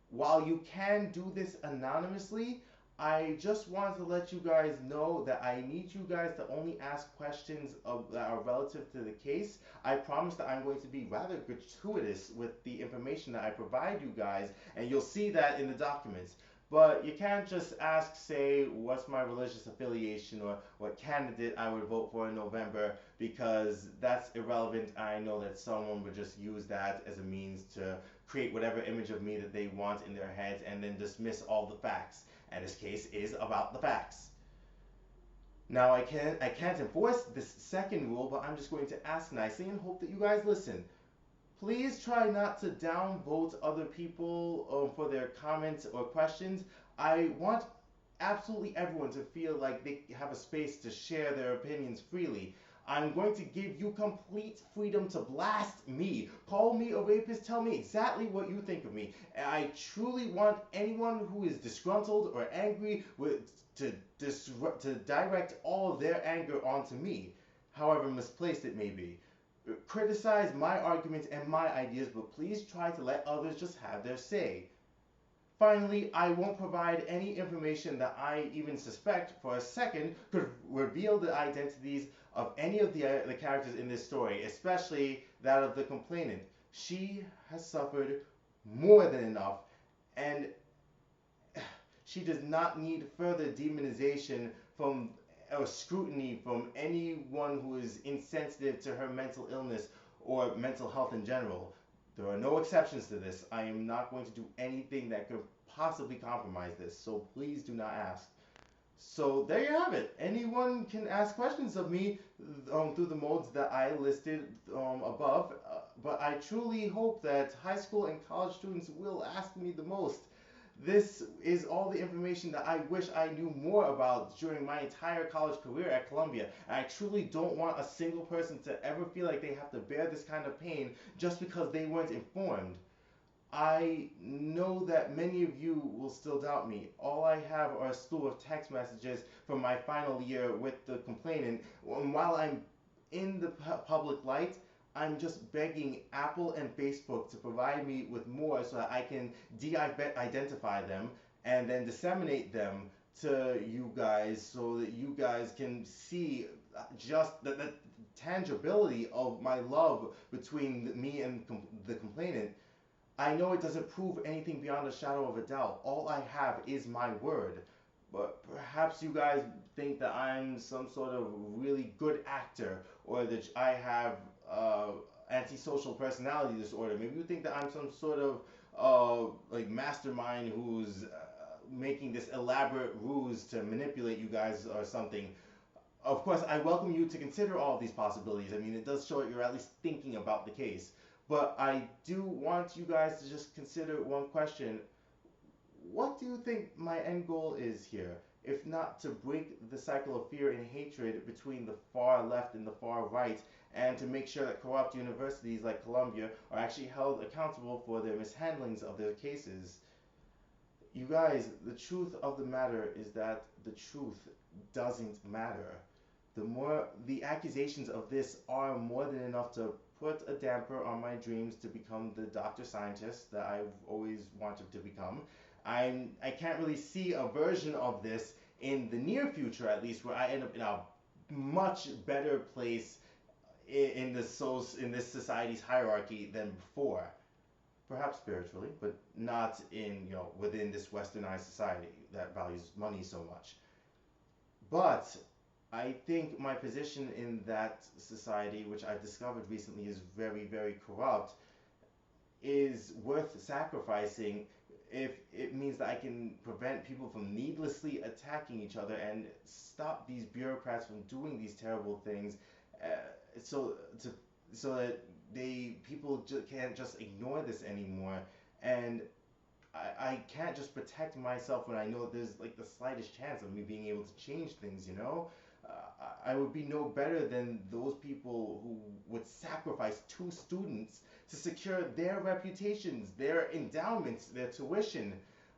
While you can do this anonymously, I just want to let you guys know that I need you guys to only ask questions that are relative to the case. I promise that I'm going to be rather gratuitous with the information that I provide you guys, and you'll see that in the documents. But you can't just ask, say, what's my religious affiliation or what candidate I would vote for in November, because that's irrelevant. I know that someone would just use that as a means to create whatever image of me that they want in their heads and then dismiss all the facts, and this case is about the facts. Now I can't enforce this second rule, but I'm just going to ask nicely and hope that you guys listen. Please try not to downvote other people for their comments or questions. I want absolutely everyone to feel like they have a space to share their opinions freely. I'm going to give you complete freedom to blast me. Call me a rapist. Tell me exactly what you think of me. And I truly want anyone who is disgruntled or angry to direct all of their anger onto me, however misplaced it may be. Criticize my arguments and my ideas, but please try to let others just have their say. Finally, I won't provide any information that I even suspect for a second could reveal the identities of any of the characters in this story, especially that of the complainant. She has suffered more than enough, and she does not need further demonization from or scrutiny from anyone who is insensitive to her mental illness or mental health in general. There are no exceptions to this. I am not going to do anything that could possibly compromise this, so please do not ask. So there you have it. Anyone can ask questions of me through the modes that I listed above, but I truly hope that high school and college students will ask me the most. This is all the information that I wish I knew more about during my entire college career at Columbia. And I truly don't want a single person to ever feel like they have to bear this kind of pain just because they weren't informed. I know that many of you will still doubt me. All I have are a slew of text messages from my final year with the complainant. And while I'm in the public light, I'm just begging Apple and Facebook to provide me with more so that I can de-identify them and then disseminate them to you guys so that you guys can see just the tangibility of my love between me and the complainant. I know it doesn't prove anything beyond a shadow of a doubt. All I have is my word. But perhaps you guys think that I'm some sort of really good actor or that I have antisocial personality disorder. Maybe you think that I'm some sort of like mastermind who's making this elaborate ruse to manipulate you guys or something. Of course, I welcome you to consider all of these possibilities. I mean, it does show that you're at least thinking about the case. But I do want you guys to just consider one question. What do you think my end goal is here? If not to break the cycle of fear and hatred between the far left and the far right, and to make sure that corrupt universities like Columbia are actually held accountable for their mishandlings of their cases. You guys, the truth of the matter is that the truth doesn't matter. The accusations of this are more than enough to put a damper on my dreams to become the doctor scientist that I've always wanted to become. I can't really see a version of this in the near future, at least, where I end up in a much better place in this society's hierarchy than before. Perhaps spiritually, but not in within this westernized society that values money so much. But I think my position in that society, which I've discovered recently is very, very corrupt, is worth sacrificing if it means that I can prevent people from needlessly attacking each other and stop these bureaucrats from doing these terrible things, so that people can't just ignore this anymore. And I can't just protect myself when I know there's like the slightest chance of me being able to change things, you know? I would be no better than those people who would sacrifice 2 students to secure their reputations, their endowments, their tuition.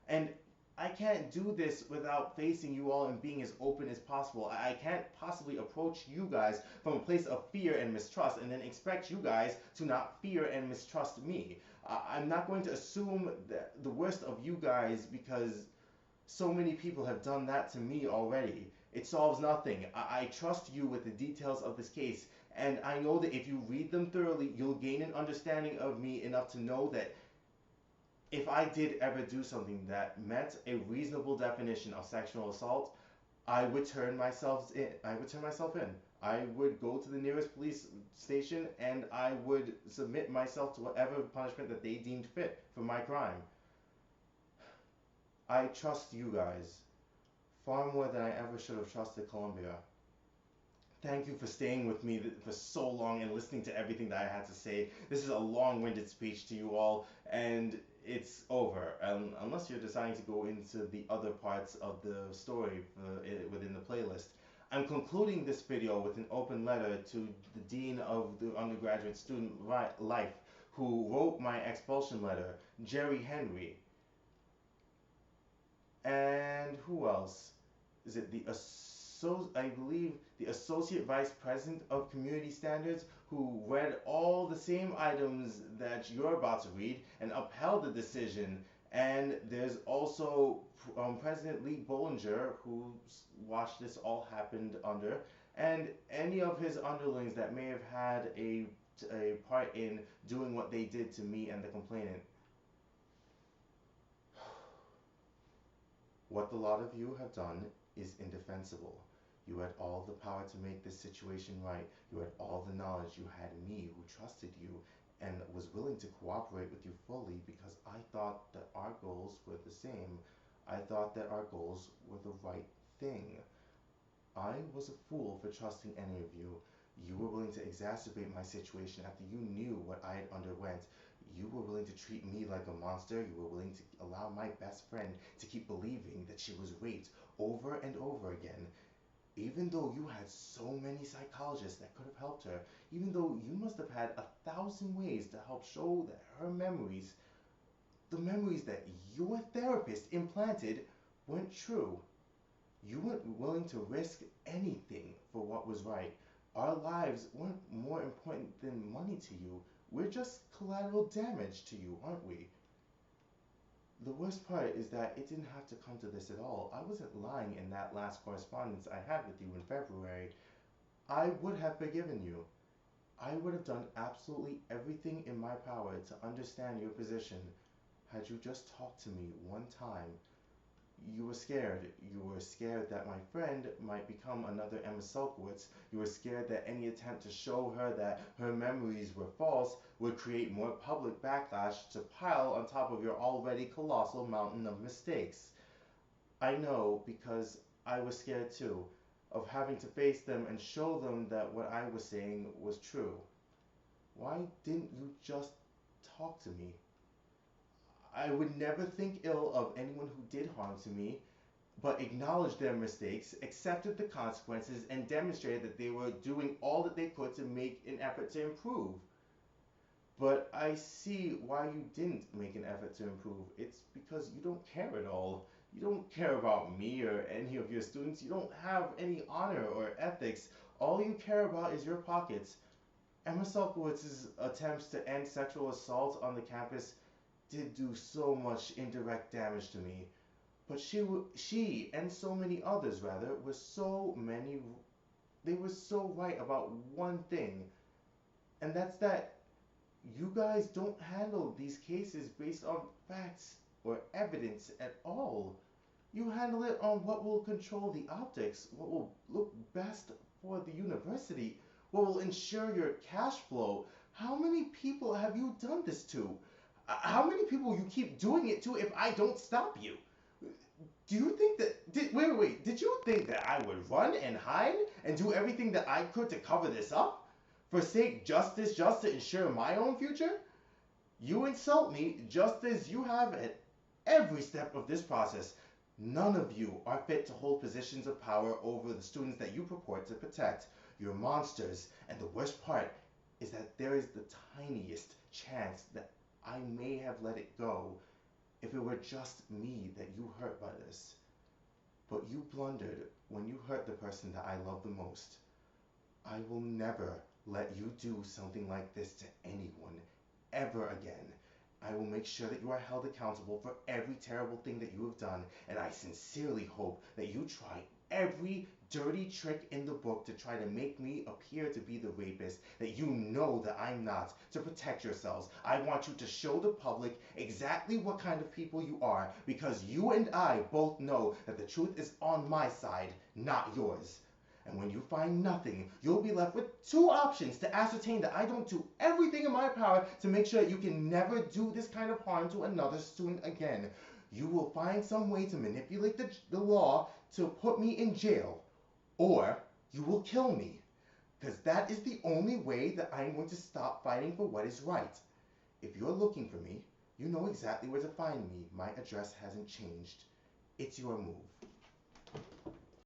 And I can't do this without facing you all and being as open as possible. I can't possibly approach you guys from a place of fear and mistrust and then expect you guys to not fear and mistrust me. I'm not going to assume the worst of you guys because So many people have done that to me already. It solves nothing. I trust you with the details of this case, and I know that if you read them thoroughly, you'll gain an understanding of me enough to know that if I did ever do something that met a reasonable definition of sexual assault, I would turn myself in. I would turn myself in. I would go to the nearest police station and I would submit myself to whatever punishment that they deemed fit for my crime. I trust you guys far more than I ever should have trusted Columbia. Thank you for staying with me for so long and listening to everything that I had to say. This is a long-winded speech to you all, and it's over. Unless you're deciding to go into the other parts of the story within the playlist. I'm concluding this video with an open letter to the Dean of the Undergraduate Student Life, who wrote my expulsion letter, Jerry Henry. And who else? Is it I believe the Associate Vice President of Community Standards, who read all the same items that you're about to read and upheld the decision. And there's also President Lee Bollinger, who watched this all happen under, and any of his underlings that may have had a part in doing what they did to me and the complainant. What the lot of you have done is indefensible. You had all the power to make this situation right. You had all the knowledge. You had me, who trusted you and was willing to cooperate with you fully because I thought that our goals were the same. I thought that our goals were the right thing. I was a fool for trusting any of you. You were willing to exacerbate my situation after you knew what I had underwent. You were willing to treat me like a monster. You were willing to allow my best friend to keep believing that she was raped over and over again. Even though you had so many psychologists that could have helped her, even though you must have had 1,000 ways to help show that her memories, the memories that your therapist implanted, weren't true. You weren't willing to risk anything for what was right. Our lives weren't more important than money to you. We're just collateral damage to you, aren't we? The worst part is that it didn't have to come to this at all. I wasn't lying in that last correspondence I had with you in February. I would have forgiven you. I would have done absolutely everything in my power to understand your position had you just talked to me one time. You were scared. You were scared that my friend might become another Emma Sulkowicz. You were scared that any attempt to show her that her memories were false would create more public backlash to pile on top of your already colossal mountain of mistakes. I know because I was scared too, of having to face them and show them that what I was saying was true. Why didn't you just talk to me? I would never think ill of anyone who did harm to me, but acknowledged their mistakes, accepted the consequences, and demonstrated that they were doing all that they could to make an effort to improve. But I see why you didn't make an effort to improve. It's because you don't care at all. You don't care about me or any of your students. You don't have any honor or ethics. All you care about is your pockets. Emma Sulkowicz's attempts to end sexual assault on the campus did do so much indirect damage to me. But she and so many others, rather, they were so right about one thing. And that's that you guys don't handle these cases based on facts or evidence at all. You handle it on what will control the optics, what will look best for the university, what will ensure your cash flow. How many people have you done this to? How many people will you keep doing it to if I don't stop you? Do you think that... Wait. Did you think that I would run and hide and do everything that I could to cover this up? Forsake justice just to ensure my own future? You insult me just as you have at every step of this process. None of you are fit to hold positions of power over the students that you purport to protect. You're monsters, and the worst part is that there is the tiniest chance that I may have let it go if it were just me that you hurt by this. But you blundered when you hurt the person that I love the most. I will never let you do something like this to anyone, ever again. I will make sure that you are held accountable for every terrible thing that you have done, and I sincerely hope that you try every dirty trick in the book to try to make me appear to be the rapist that you know that I'm not, to protect yourselves. I want you to show the public exactly what kind of people you are, because you and I both know that the truth is on my side, not yours. And when you find nothing, you'll be left with two options to ascertain that I don't do everything in my power to make sure that you can never do this kind of harm to another student again. You will find some way to manipulate the law to put me in jail, or you will kill me, because that is the only way that I'm going to stop fighting for what is right. If you're looking for me, you know exactly where to find me. My address hasn't changed. It's your move.